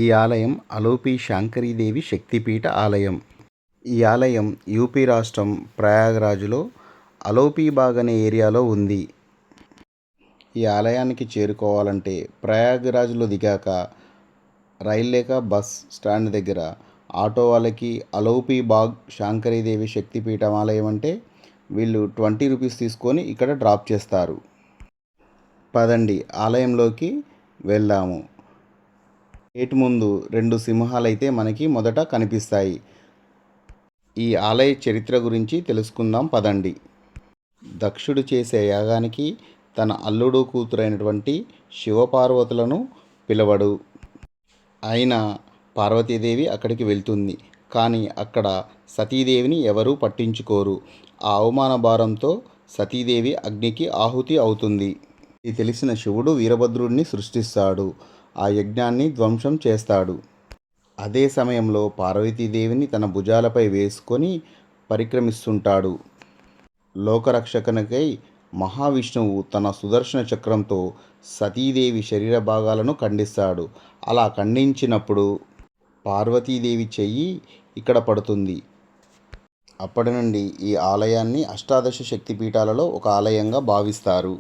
ఈ ఆలయం అలోపి శాంకరీదేవి శక్తిపీఠ ఆలయం. ఈ ఆలయం యూపీ రాష్ట్రం ప్రయాగరాజ్లో అలోపీబాగ్ అనే ఏరియాలో ఉంది. ఈ ఆలయానికి చేరుకోవాలంటే ప్రయాగరాజ్లో దిగాక రైలు లేక బస్ స్టాండ్ దగ్గర ఆటో వాళ్ళకి అలోపీబాగ్ శాంకరీదేవి శక్తిపీఠం ఆలయం అంటే వీళ్ళు 20 రూపీస్ తీసుకొని ఇక్కడ డ్రాప్ చేస్తారు. పదండి ఆలయంలోకి వెళ్దాము. గేట్ ముందు 2 సింహాలైతే మనకి మొదట కనిపిస్తాయి. ఈ ఆలయ చరిత్ర గురించి తెలుసుకుందాం పదండి. దక్షుడు చేసే యాగానికి తన అల్లుడు కూతురైనటువంటి శివపార్వతులను పిలవడు. అయినా పార్వతీదేవి అక్కడికి వెళ్తుంది. కానీ అక్కడ సతీదేవిని ఎవరూ పట్టించుకోరు. ఆ అవమాన భారంతో సతీదేవి అగ్నికి ఆహుతి అవుతుంది. ఇది తెలిసిన శివుడు వీరభద్రుడిని సృష్టిస్తాడు. ఆ యజ్ఞాన్ని ధ్వంసం చేస్తాడు. అదే సమయంలో పార్వతీదేవిని తన భుజాలపై వేసుకొని పరిక్రమిస్తుంటాడు. లోకరక్షకునికై మహావిష్ణువు తన సుదర్శన చక్రంతో సతీదేవి శరీర భాగాలను ఖండిస్తాడు. అలా ఖండించినప్పుడు పార్వతీదేవి చెయ్యి ఇక్కడ పడుతుంది. అప్పటి నుండి ఈ ఆలయాన్ని అష్టాదశ శక్తిపీఠాలలో ఒక ఆలయంగా భావిస్తారు.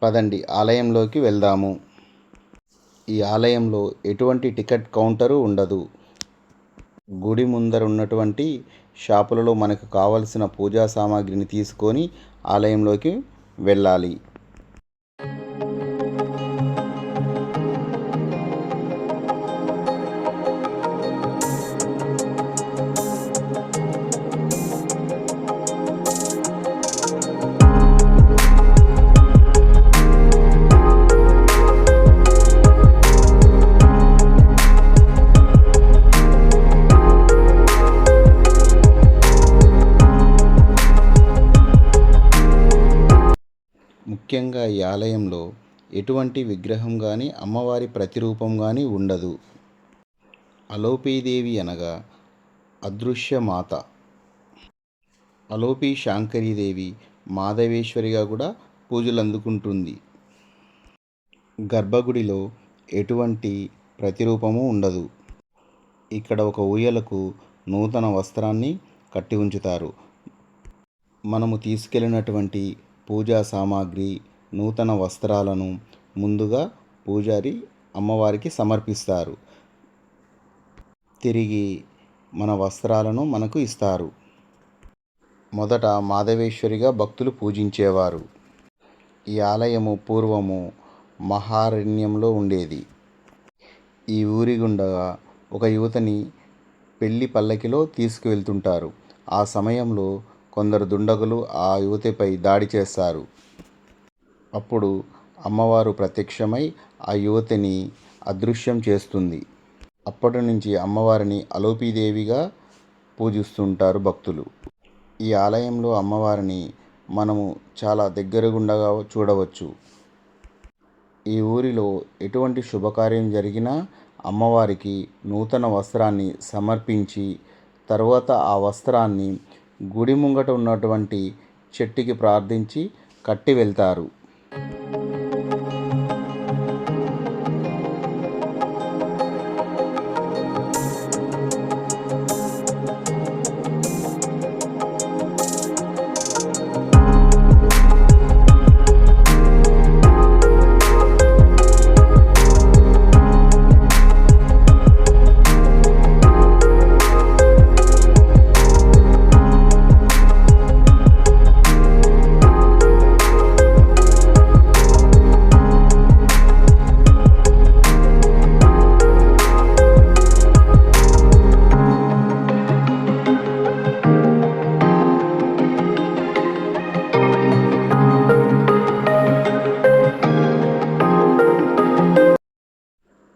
పదండి ఆలయంలోకి వెళ్దాము. ఈ ఆలయంలో ఎటువంటి టికెట్ కౌంటరు ఉండదు. గుడి ముందర ఉన్నటువంటి షాపులలో మనకు కావలసిన పూజా సామాగ్రిని తీసుకొని ఆలయంలోకి వెళ్ళాలి. ముఖ్యంగా ఈ ఆలయంలో ఎటువంటి విగ్రహం కానీ అమ్మవారి ప్రతిరూపం కానీ ఉండదు. అలోపీదేవి అనగా అదృశ్యమాత. అలోపి శాంకరీదేవి మాధవేశ్వరిగా కూడా పూజలు అందుకుంటుంది. గర్భగుడిలో ఎటువంటి ప్రతిరూపము ఉండదు. ఇక్కడ ఒక ఊయలకు నూతన వస్త్రాన్ని కట్టి ఉంచుతారు. మనము తీసుకెళ్ళినటువంటి పూజా సామాగ్రి, నూతన వస్త్రాలను ముందుగా పూజారి అమ్మవారికి సమర్పిస్తారు. తిరిగి మన వస్త్రాలను మనకు ఇస్తారు. మొదట మాధవేశ్వరిగా భక్తులు పూజించేవారు. ఈ ఆలయము పూర్వము మహారణ్యంలో ఉండేది. ఈ ఊరి గుండా ఒక యువతిని పెళ్లి పల్లకిలో తీసుకువెళ్తుంటారు. ఆ సమయంలో కొందరు దుండగులు ఆ యువతిపై దాడి చేస్తారు. అప్పుడు అమ్మవారు ప్రత్యక్షమై ఆ యువతిని అదృశ్యం చేస్తుంది. అప్పటి నుంచి అమ్మవారిని అలోపీదేవిగా పూజిస్తుంటారు భక్తులు. ఈ ఆలయంలో అమ్మవారిని మనము చాలా దగ్గరగుండగా చూడవచ్చు. ఈ ఊరిలో ఎటువంటి శుభకార్యం జరిగినా అమ్మవారికి నూతన వస్త్రాన్ని సమర్పించి తర్వాత ఆ వస్త్రాన్ని గుడి ముంగట ఉన్నటువంటి చెట్టుకి ప్రార్థించి కట్టి వెళ్తారు.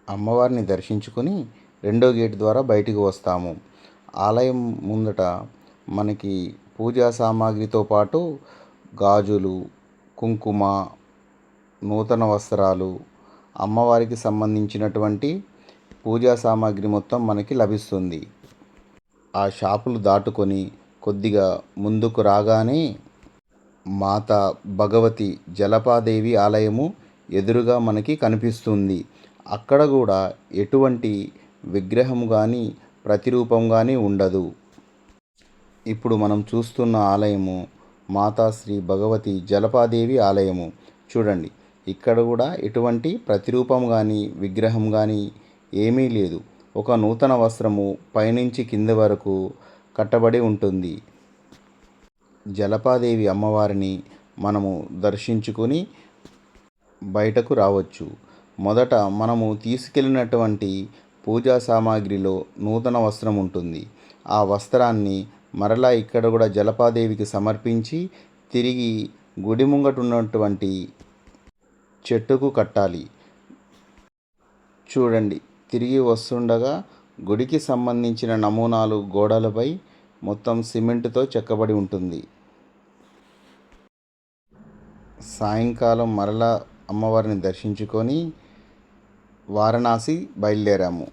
అమ్మవారిని దర్శించుకొని రెండో గేట్ ద్వారా బయటికి వస్తాము. ఆలయం ముందట మనకి పూజా సామాగ్రితో పాటు గాజులు, కుంకుమ, నూతన వస్త్రాలు, అమ్మవారికి సంబంధించినటువంటి పూజా సామాగ్రి మొత్తం మనకి లభిస్తుంది. ఆ షాపులు దాటుకొని కొద్దిగా ముందుకు రాగానే మాత భగవతి జలపాదేవి ఆలయము ఎదురుగా మనకి కనిపిస్తుంది. అక్కడ కూడా ఎటువంటి విగ్రహం కానీ ప్రతిరూపం కానీ ఉండదు. ఇప్పుడు మనం చూస్తున్న ఆలయము మాతా శ్రీ భగవతి జలపాదేవి ఆలయము. చూడండి, ఇక్కడ కూడా ఎటువంటి ప్రతిరూపం కానీ విగ్రహం కానీ ఏమీ లేదు. ఒక నూతన వస్త్రము పైనుంచి కింద వరకు కట్టబడి ఉంటుంది. జలపాదేవి అమ్మవారిని మనము దర్శించుకొని బయటకు రావచ్చు. మొదట మనము తీసుకెళ్ళినటువంటి పూజా సామాగ్రిలో నూతన వస్త్రం ఉంటుంది. ఆ వస్త్రాన్ని మరలా ఇక్కడ కూడా జలపాదేవికి సమర్పించి తిరిగి గుడి ముంగట ఉన్నటువంటి చెట్టుకు కట్టాలి. చూడండి, తిరిగి వస్తుండగా గుడికి సంబంధించిన నమూనాలు గోడలపై మొత్తం సిమెంటుతో చెక్కబడి ఉంటుంది. సాయంకాలం మరలా అమ్మవారిని దర్శించుకొని వారణాసి బయలుదేరాము.